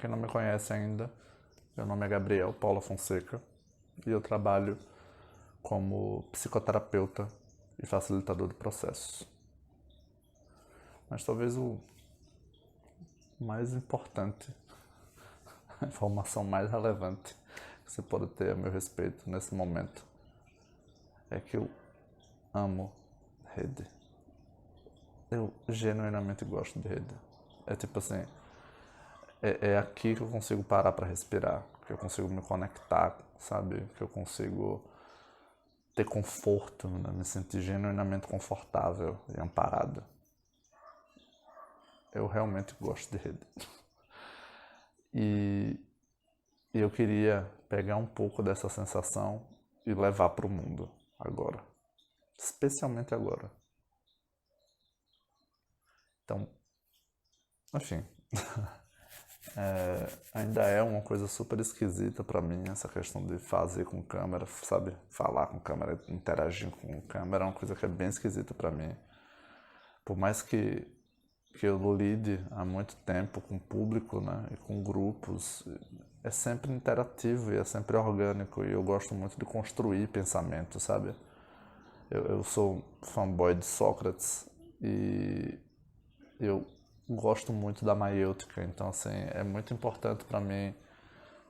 quem não me conhece ainda, meu nome é Gabriel Paula Fonseca e eu trabalho como psicoterapeuta e facilitador de processos. Mas talvez o mais importante, a informação mais relevante que você pode ter a meu respeito nesse momento é que eu amo rede. Eu genuinamente gosto de rede. É tipo assim, é aqui que eu consigo parar para respirar, que eu consigo me conectar, sabe? Que eu consigo ter conforto, né? Me sentir genuinamente confortável e amparado. Eu realmente gosto de rede. E eu queria pegar um pouco dessa sensação e levar para o mundo agora. Especialmente agora. Então, enfim, ainda é uma coisa super esquisita pra mim essa questão de fazer com câmera, sabe? Falar com câmera, interagir com câmera é uma coisa que é bem esquisita pra mim. Por mais que eu lide há muito tempo com o público, né? E com grupos, é sempre interativo e é sempre orgânico e eu gosto muito de construir pensamento, sabe? Eu sou fanboy de Sócrates e eu gosto muito da maiêutica, então assim, é muito importante para mim,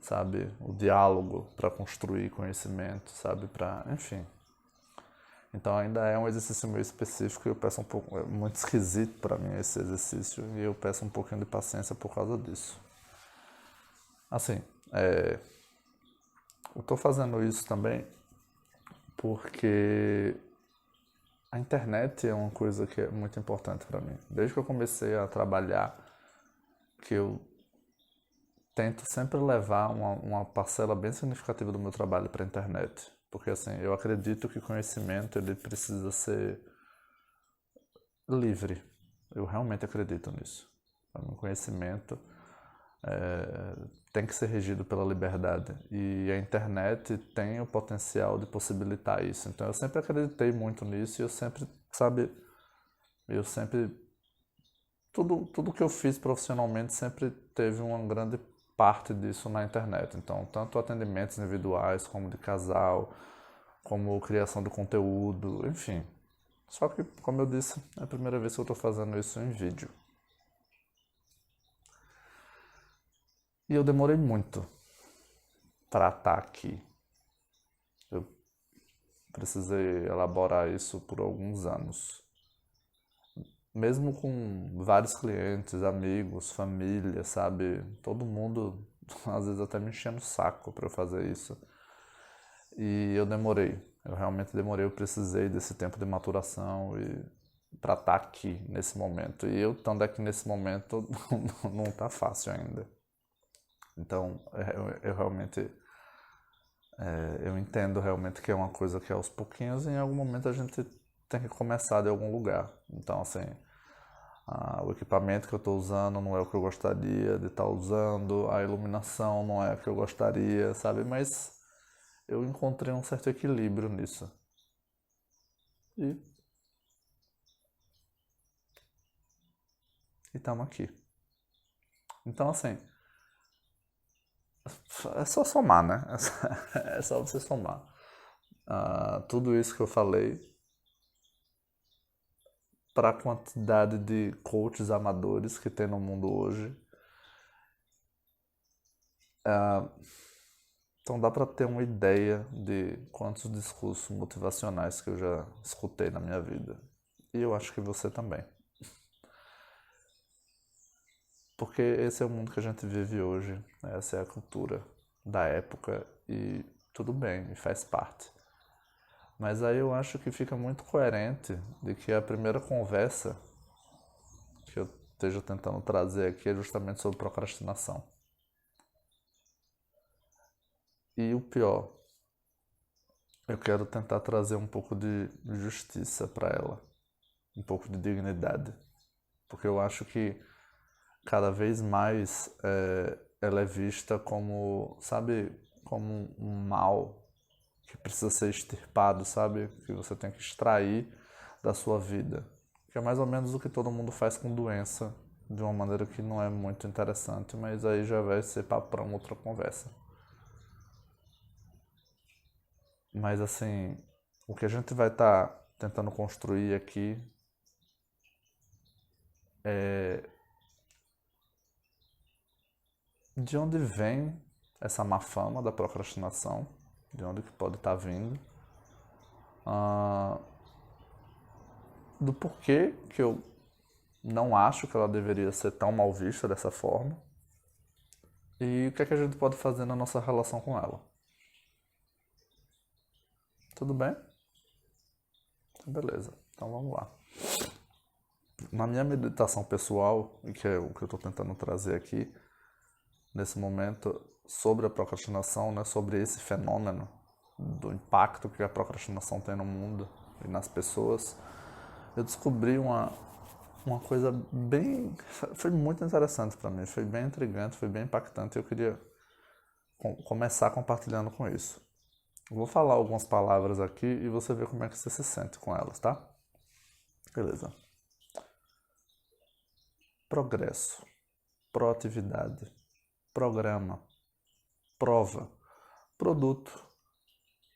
sabe, o diálogo para construir conhecimento, sabe, para, enfim. Então ainda é um exercício meio específico e eu peço um pouco, é muito esquisito para mim esse exercício e eu peço um pouquinho de paciência por causa disso. Assim, eu tô fazendo isso também porque a internet é uma coisa que é muito importante para mim. Desde que eu comecei a trabalhar, que eu tento sempre levar uma parcela bem significativa do meu trabalho para a internet. Porque assim, eu acredito que conhecimento ele precisa ser livre. Eu realmente acredito nisso. O conhecimento tem que ser regido pela liberdade. E a internet tem o potencial de possibilitar isso. Então eu sempre acreditei muito nisso e eu sempre, sabe, eu sempre tudo que eu fiz profissionalmente sempre teve uma grande parte disso na internet. Então, tanto atendimentos individuais, como de casal, como criação de conteúdo, enfim. Só que, como eu disse, é a primeira vez que eu estou fazendo isso em vídeo. E eu demorei muito para estar aqui. Eu precisei elaborar isso por alguns anos. Mesmo com vários clientes, amigos, família, sabe? Todo mundo, às vezes até me enchendo o saco para eu fazer isso. E eu demorei, eu realmente demorei, eu precisei desse tempo de maturação e para estar aqui nesse momento. E eu estando aqui nesse momento não tá fácil ainda. Então, eu realmente eu entendo realmente que é uma coisa que aos pouquinhos, em algum momento a gente tem que começar de algum lugar. Então, assim, o equipamento que eu estou usando não é o que eu gostaria de estar usando, a iluminação não é o que eu gostaria, sabe? Mas eu encontrei um certo equilíbrio nisso. E estamos aqui. Então, assim, é só somar, né? É só você somar. Tudo isso que eu falei para a quantidade de coaches amadores que tem no mundo hoje. Então dá para ter uma ideia de quantos discursos motivacionais que eu já escutei na minha vida. E eu acho que você também. Porque esse é o mundo que a gente vive hoje, né? Essa é a cultura da época e tudo bem, e faz parte. Mas aí eu acho que fica muito coerente de que a primeira conversa que eu esteja tentando trazer aqui é justamente sobre procrastinação. E o pior, eu quero tentar trazer um pouco de justiça para ela, um pouco de dignidade, porque eu acho que cada vez mais ela é vista como, sabe, como um mal que precisa ser extirpado, sabe, que você tem que extrair da sua vida, que é mais ou menos o que todo mundo faz com doença de uma maneira que não é muito interessante, mas aí já vai ser para uma outra conversa. Mas assim, o que a gente vai estar tentando construir aqui é de onde vem essa má fama da procrastinação, de onde que pode estar vindo, do porquê que eu não acho que ela deveria ser tão mal vista dessa forma e o que é que a gente pode fazer na nossa relação com ela. Tudo bem? Beleza, então vamos lá. Na minha meditação pessoal, que é o que eu estou tentando trazer aqui, nesse momento, sobre a procrastinação, né, sobre esse fenômeno, do impacto que a procrastinação tem no mundo e nas pessoas, eu descobri uma coisa bem... Foi muito interessante para mim, foi bem intrigante, foi bem impactante e eu queria começar compartilhando com isso. Eu vou falar algumas palavras aqui e você vê como é que você se sente com elas, tá? Beleza. Progresso, proatividade, programa, prova, produto,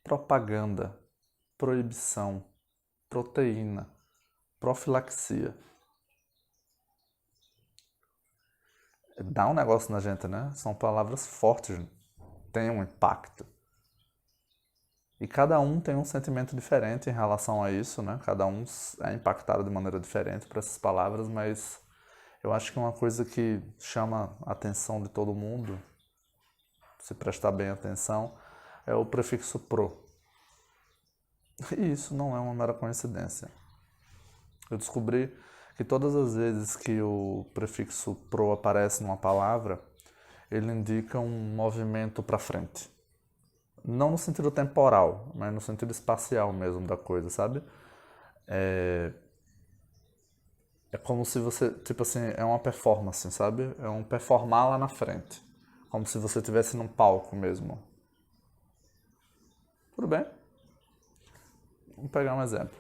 propaganda, proibição, proteína, profilaxia. Dá um negócio na gente, né? São palavras fortes, tem um impacto. E cada um tem um sentimento diferente em relação a isso, né? Cada um é impactado de maneira diferente por essas palavras, mas eu acho que uma coisa que chama a atenção de todo mundo, se prestar bem atenção, é o prefixo pro. E isso não é uma mera coincidência. Eu descobri que todas as vezes que o prefixo pro aparece numa palavra, ele indica um movimento para frente. Não no sentido temporal, mas no sentido espacial mesmo da coisa, sabe? É como se você, tipo assim, é uma performance, sabe? É um performar lá na frente. Como se você estivesse num palco mesmo. Tudo bem? Vamos pegar um exemplo.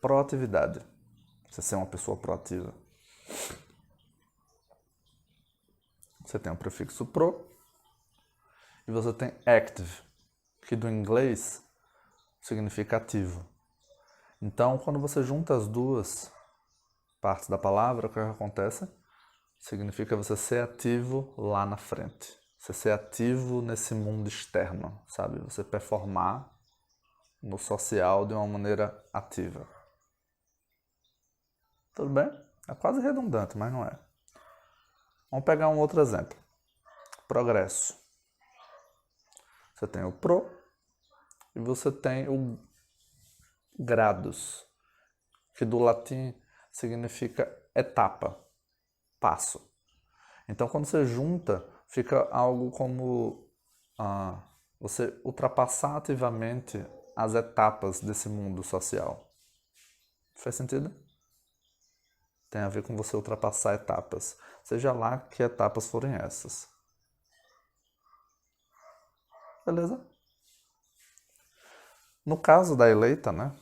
Proatividade. Você ser uma pessoa proativa. Você tem o prefixo pro e você tem active, que do inglês significa ativo. Então, quando você junta as duas partes da palavra, o que acontece? Significa você ser ativo lá na frente. Você ser ativo nesse mundo externo, sabe? Você performar no social de uma maneira ativa. Tudo bem? É quase redundante, mas não é. Vamos pegar um outro exemplo. Progresso. Você tem o pro e você tem o grados, que do latim significa etapa, passo. Então, quando você junta, fica algo como você ultrapassar ativamente as etapas desse mundo social. Faz sentido? Tem a ver com você ultrapassar etapas, seja lá que etapas forem essas. Beleza? No caso da eleita, né,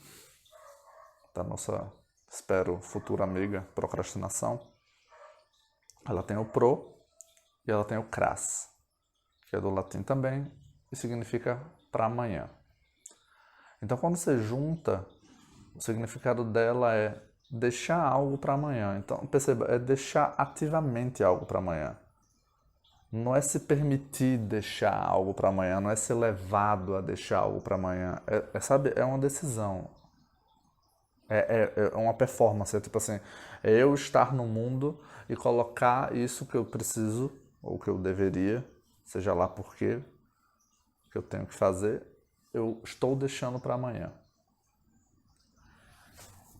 da nossa, espero, futura amiga procrastinação, ela tem o pro e ela tem o cras, que é do latim também e significa para amanhã. Então, quando você junta, o significado dela é deixar algo para amanhã. Então, perceba, é deixar ativamente algo para amanhã. Não é se permitir deixar algo para amanhã, não é ser levado a deixar algo para amanhã. Sabe, é uma decisão. É uma performance, é tipo assim, é eu estar no mundo e colocar isso que eu preciso, ou que eu deveria, seja lá por quê, que eu tenho que fazer, eu estou deixando para amanhã.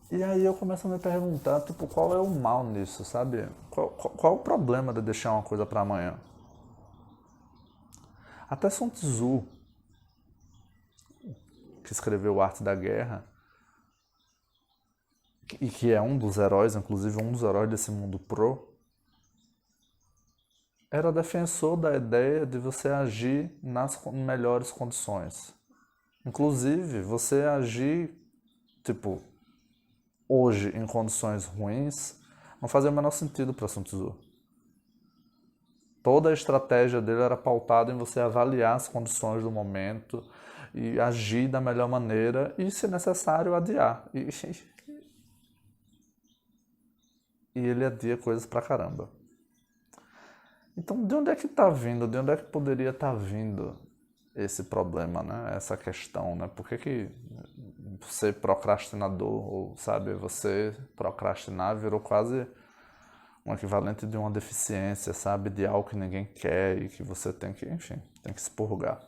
E aí eu começo a me perguntar, tipo, qual é o mal nisso, sabe? Qual o problema de deixar uma coisa para amanhã? Até Sun Tzu, que escreveu Arte da Guerra, e que é um dos heróis, inclusive um dos heróis desse mundo pro, era defensor da ideia de você agir nas melhores condições. Inclusive, você agir, tipo, hoje em condições ruins, não fazia o menor sentido para Sun Tzu. Toda a estratégia dele era pautada em você avaliar as condições do momento e agir da melhor maneira e, se necessário, adiar. E ele adia coisas pra caramba. Então, de onde é que está vindo? De onde é que poderia estar vindo esse problema, né? Essa questão, né? Por que ser procrastinador, ou, sabe, você procrastinar virou quase um equivalente de uma deficiência, sabe? De algo que ninguém quer e que você tem que, enfim, tem que expurgar.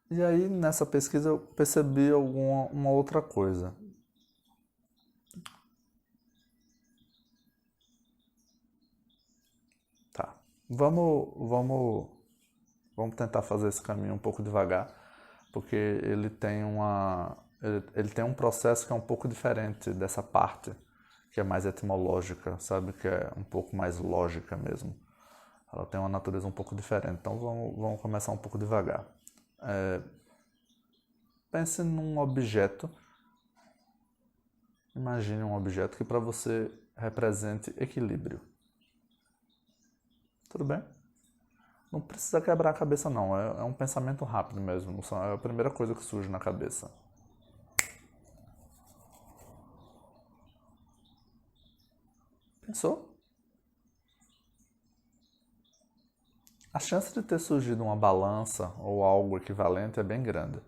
E aí, nessa pesquisa, eu percebi uma outra coisa. Tá. Vamos tentar fazer esse caminho um pouco devagar, porque ele tem um processo que é um pouco diferente dessa parte, que é mais etimológica, sabe? Que é um pouco mais lógica mesmo. Ela tem uma natureza um pouco diferente. Então vamos começar um pouco devagar. Pense num objeto. Imagine um objeto que para você represente equilíbrio. Tudo bem? Não precisa quebrar a cabeça não, é um pensamento rápido mesmo, é a primeira coisa que surge na cabeça. Pensou? A chance de ter surgido uma balança ou algo equivalente é bem grande.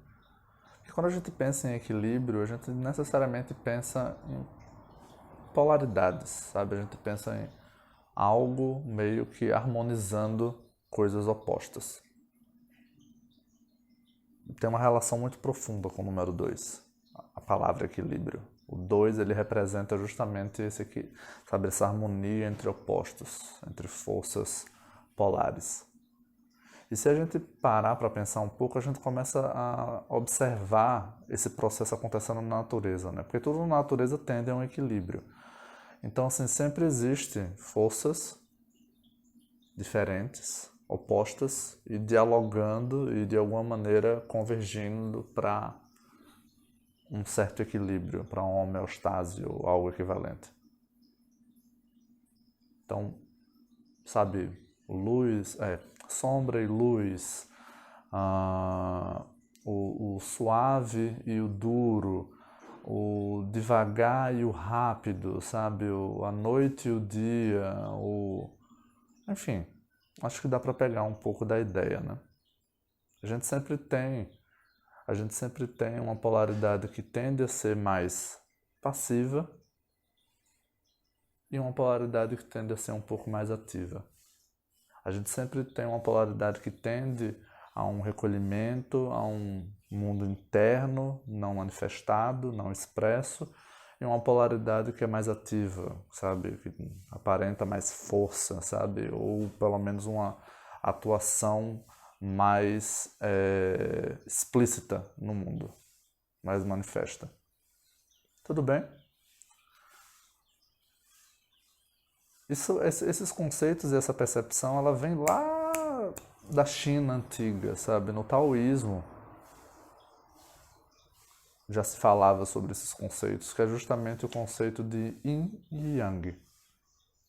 Porque quando a gente pensa em equilíbrio, a gente necessariamente pensa em polaridades, sabe? A gente pensa em algo meio que harmonizando coisas opostas. Tem uma relação muito profunda com o número 2, a palavra equilíbrio. O 2 ele representa justamente sabe, essa harmonia entre opostos, entre forças polares. E se a gente parar para pensar um pouco, a gente começa a observar esse processo acontecendo na natureza, né? Porque tudo na natureza tende a um equilíbrio. Então, assim, sempre existem forças diferentes, opostas, e dialogando e de alguma maneira convergindo para um certo equilíbrio, para uma homeostase ou algo equivalente. Então, sabe, sombra e luz, o suave e o duro, o devagar e o rápido, sabe, a noite e o dia, enfim, acho que dá para pegar um pouco da ideia, né? A gente sempre tem uma polaridade que tende a ser mais passiva e uma polaridade que tende a ser um pouco mais ativa. A gente sempre tem uma polaridade que tende a um recolhimento, a um mundo interno, não manifestado, não expresso, e uma polaridade que é mais ativa, sabe? Que aparenta mais força, sabe? Ou pelo menos uma atuação mais explícita no mundo, mais manifesta. Tudo bem? Esses conceitos e essa percepção, ela vem lá da China antiga, sabe? No taoísmo já se falava sobre esses conceitos, que é justamente o conceito de Yin e Yang.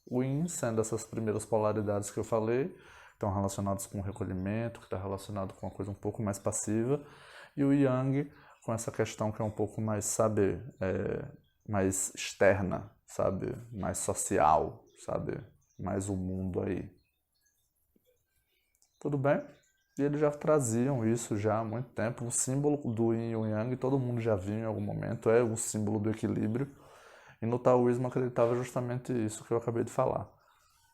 O Yin sendo essas primeiras polaridades que eu falei, que estão relacionadas com o recolhimento, que está relacionado com uma coisa um pouco mais passiva, e o Yang com essa questão que é um pouco mais, sabe, mais externa, sabe, mais social, sabe, mais o mundo aí. Tudo bem? E eles já traziam isso já há muito tempo. O símbolo do Yin e o Yang, todo mundo já viu em algum momento, é o símbolo do equilíbrio. E no taoísmo acreditava justamente isso que eu acabei de falar.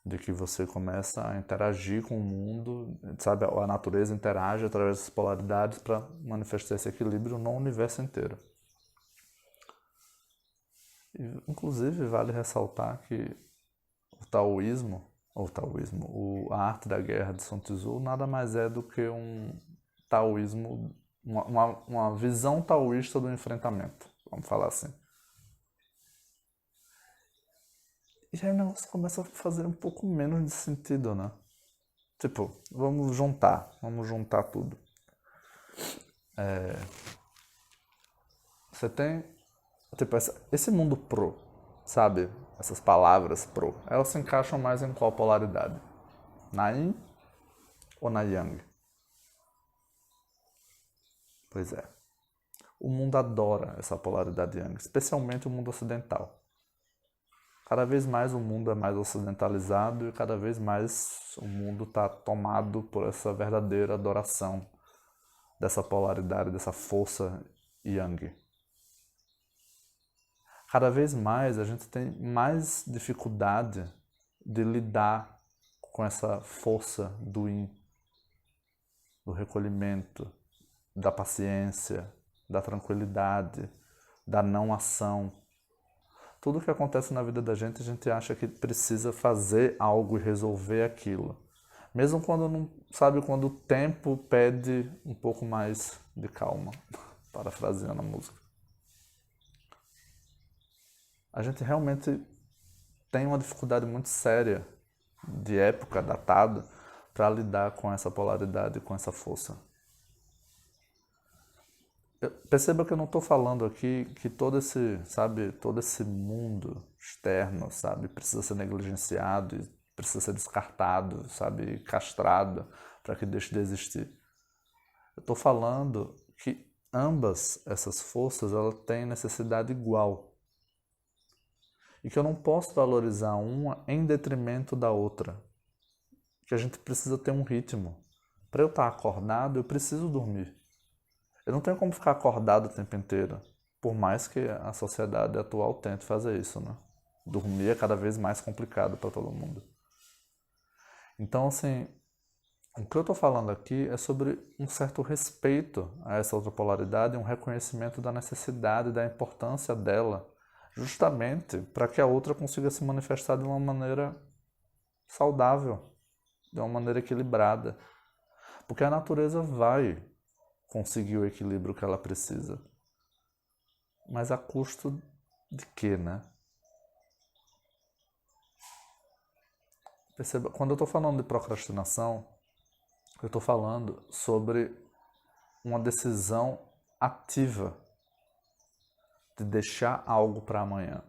De que você começa a interagir com o mundo, sabe? A natureza interage através das polaridades para manifestar esse equilíbrio no universo inteiro. E, inclusive, vale ressaltar que a arte da guerra de Sun Tzu nada mais é do que um taoísmo, uma visão taoísta do enfrentamento, vamos falar assim. E aí o negócio começa a fazer um pouco menos de sentido, né? Tipo, vamos juntar tudo. Você tem, tipo, esse mundo pro, sabe? Essas palavras pro, elas se encaixam mais em qual polaridade? Na yin ou na yang? Pois é. O mundo adora essa polaridade yang, especialmente o mundo ocidental. Cada vez mais o mundo é mais ocidentalizado e cada vez mais o mundo está tomado por essa verdadeira adoração dessa polaridade, dessa força yang. Cada vez mais a gente tem mais dificuldade de lidar com essa força do yin, do recolhimento, da paciência, da tranquilidade, da não ação. Tudo que acontece na vida da gente, a gente acha que precisa fazer algo e resolver aquilo. Mesmo quando não sabe, quando o tempo pede um pouco mais de calma, parafraseando a música. A gente realmente tem uma dificuldade muito séria, de época datada, para lidar com essa polaridade, com essa força. Perceba que eu não estou falando aqui que todo esse mundo externo, sabe, precisa ser negligenciado, precisa ser descartado, sabe, castrado para que deixe de existir. Eu estou falando que ambas essas forças, elas têm necessidade igual. E que eu não posso valorizar uma em detrimento da outra. Que a gente precisa ter um ritmo. Para eu estar acordado, eu preciso dormir. Eu não tenho como ficar acordado o tempo inteiro, por mais que a sociedade atual tente fazer isso, né? Dormir é cada vez mais complicado para todo mundo. Então, assim, o que eu estou falando aqui é sobre um certo respeito a essa outra polaridade, um reconhecimento da necessidade, da importância dela, justamente para que a outra consiga se manifestar de uma maneira saudável, de uma maneira equilibrada. Porque a natureza vai conseguir o equilíbrio que ela precisa. Mas a custo de quê, né? Perceba, quando eu estou falando de procrastinação, eu estou falando sobre uma decisão ativa de deixar algo para amanhã.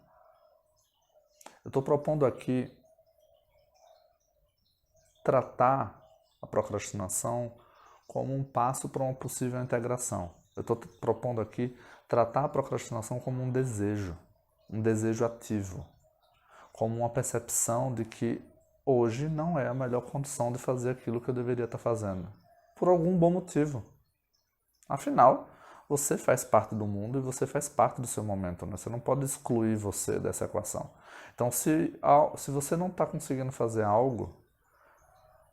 Eu estou propondo aqui tratar a procrastinação como um passo para uma possível integração. Eu estou propondo aqui tratar a procrastinação como um desejo ativo, como uma percepção de que hoje não é a melhor condição de fazer aquilo que eu deveria estar fazendo, por algum bom motivo. Afinal, você faz parte do mundo e você faz parte do seu momento, né? Você não pode excluir você dessa equação. Então, se você não está conseguindo fazer algo,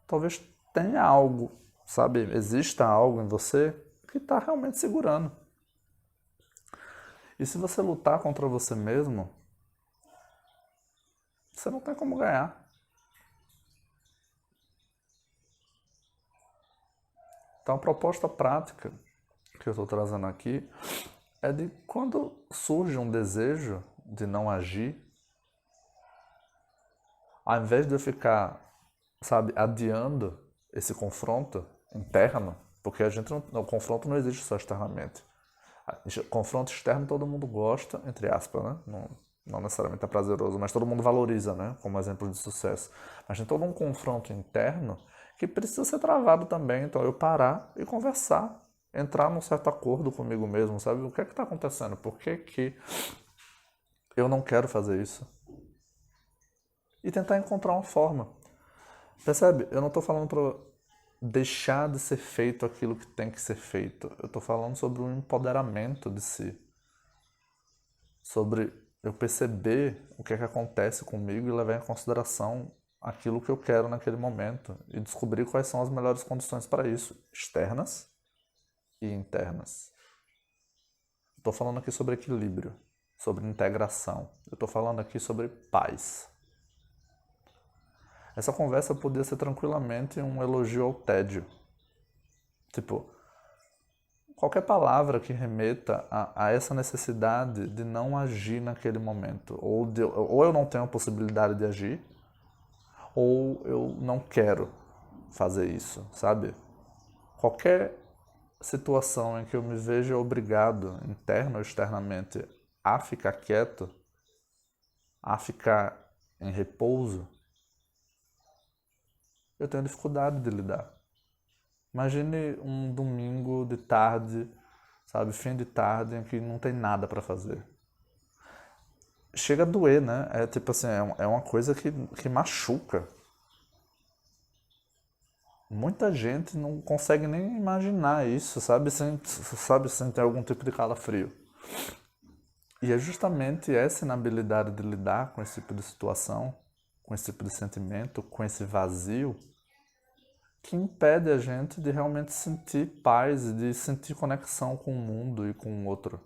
talvez tenha algo, sabe? Exista algo em você que está realmente segurando. E se você lutar contra você mesmo, você não tem como ganhar. Então, a proposta prática que eu estou trazendo aqui é de quando surge um desejo de não agir, ao invés de eu ficar, sabe, adiando esse confronto interno, porque o confronto não existe só externamente. Confronto externo todo mundo gosta, entre aspas, né? Não necessariamente é prazeroso, mas todo mundo valoriza, né? Como exemplo de sucesso. Mas tem todo um confronto interno que precisa ser travado também. Então eu parar e conversar, entrar num certo acordo comigo mesmo, sabe? O que é que está acontecendo? Por que que eu não quero fazer isso? E tentar encontrar uma forma. Percebe? Eu não estou falando para deixar de ser feito aquilo que tem que ser feito. Eu estou falando sobre um empoderamento de si. Sobre eu perceber o que é que acontece comigo e levar em consideração aquilo que eu quero naquele momento e descobrir quais são as melhores condições para isso, externas e internas. Estou falando aqui sobre equilíbrio, sobre integração. Eu estou falando aqui sobre paz. Essa conversa podia ser tranquilamente um elogio ao tédio. Tipo, qualquer palavra que remeta a essa necessidade de não agir naquele momento. Ou eu não tenho a possibilidade de agir, ou eu não quero fazer isso, sabe? Qualquer situação em que eu me vejo obrigado, interno ou externamente, a ficar quieto, a ficar em repouso, eu tenho dificuldade de lidar. Imagine um domingo de tarde, sabe, fim de tarde, em que não tem nada para fazer. Chega a doer, né? É tipo assim, é uma coisa que machuca. Muita gente não consegue nem imaginar isso, sabe, sem ter algum tipo de calafrio. E é justamente essa inabilidade de lidar com esse tipo de situação, com esse tipo de sentimento, com esse vazio, que impede a gente de realmente sentir paz e de sentir conexão com o mundo e com o outro.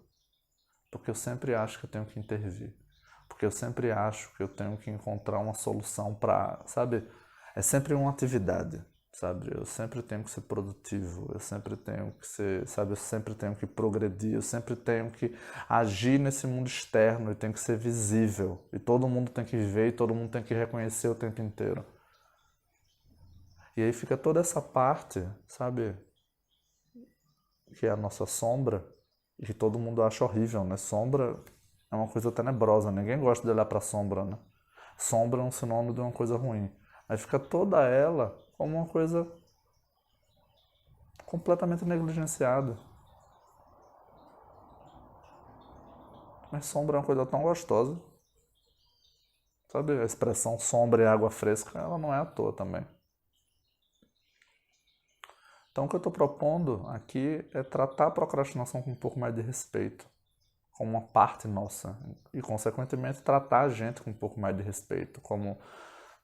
Porque eu sempre acho que eu tenho que intervir. Porque eu sempre acho que eu tenho que encontrar uma solução para, sabe? É sempre uma atividade, sabe? Eu sempre tenho que ser produtivo, eu sempre tenho que ser, sabe? Eu sempre tenho que progredir, eu sempre tenho que agir nesse mundo externo e tenho que ser visível. E todo mundo tem que ver e todo mundo tem que reconhecer o tempo inteiro. E aí fica toda essa parte, sabe? Que é a nossa sombra e que todo mundo acha horrível, né? Sombra é uma coisa tenebrosa, ninguém gosta de olhar para sombra, né? Sombra é um sinônimo de uma coisa ruim. Aí fica toda ela como uma coisa completamente negligenciada. Mas sombra é uma coisa tão gostosa. Sabe, a expressão sombra e água fresca, ela não é à toa também. Então o que eu estou propondo aqui é tratar a procrastinação com um pouco mais de respeito, como uma parte nossa, e consequentemente tratar a gente com um pouco mais de respeito, como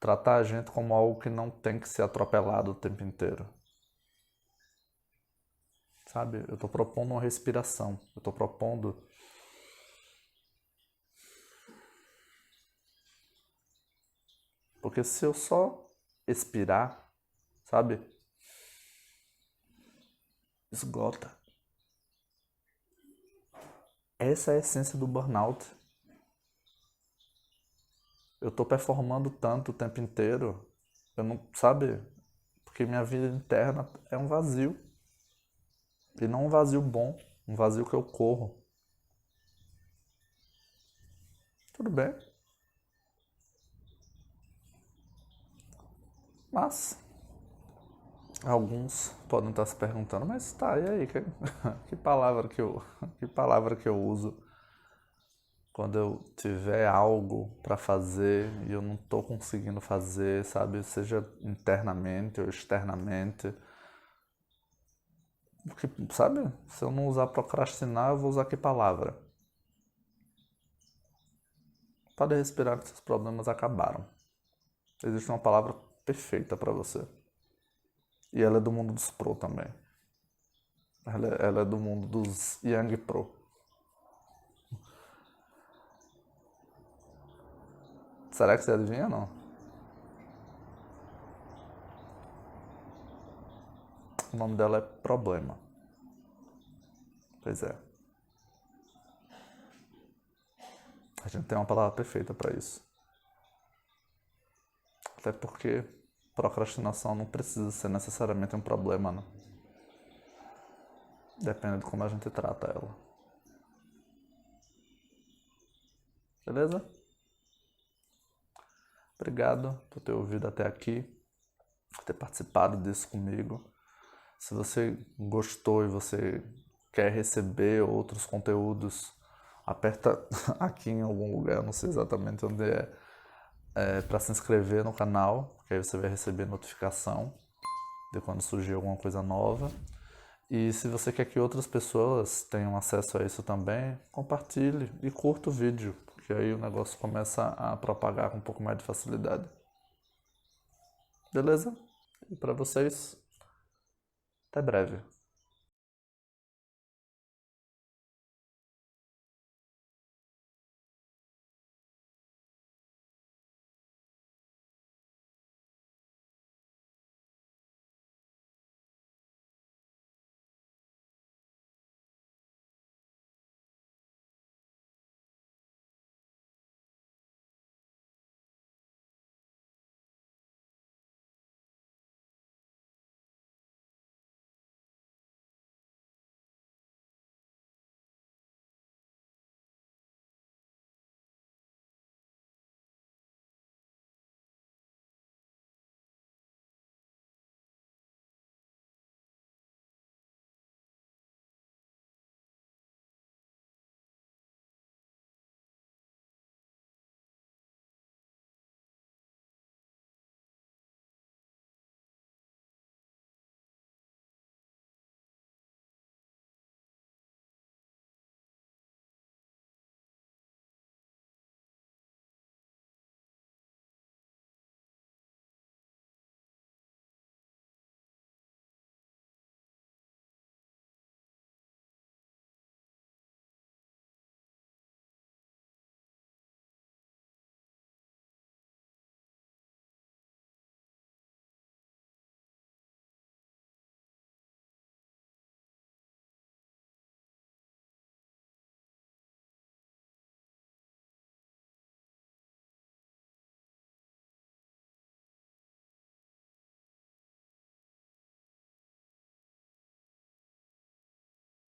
tratar a gente como algo que não tem que ser atropelado o tempo inteiro. Sabe? Eu estou propondo uma respiração, eu estou propondo. Porque se eu só expirar, sabe? Esgota. Essa é a essência do burnout. Eu tô performando tanto o tempo inteiro, eu não, sabe? Porque minha vida interna é um vazio. E não um vazio bom, um vazio que eu corro. Tudo bem, mas alguns podem estar se perguntando, mas tá, e aí, que palavra que eu, que palavra que eu uso quando eu tiver algo para fazer e eu não estou conseguindo fazer, sabe? Seja internamente ou externamente. Porque, sabe? Se eu não usar procrastinar, eu vou usar que palavra? Pode respirar que seus problemas acabaram. Existe uma palavra perfeita para você. E ela é do mundo dos pro também. Ela é do mundo dos Young Pro. Será que você adivinha ou não? O nome dela é Problema. Pois é. A gente tem uma palavra perfeita para isso. Até porque procrastinação não precisa ser necessariamente um problema, né? Depende de como a gente trata ela. Beleza? Obrigado por ter ouvido até aqui, por ter participado disso comigo. Se você gostou e você quer receber outros conteúdos, aperta aqui em algum lugar, não sei exatamente onde para se inscrever no canal, que aí você vai receber notificação de quando surgir alguma coisa nova. E se você quer que outras pessoas tenham acesso a isso também, compartilhe e curta o vídeo, porque aí o negócio começa a propagar com um pouco mais de facilidade. Beleza? E para vocês, até breve.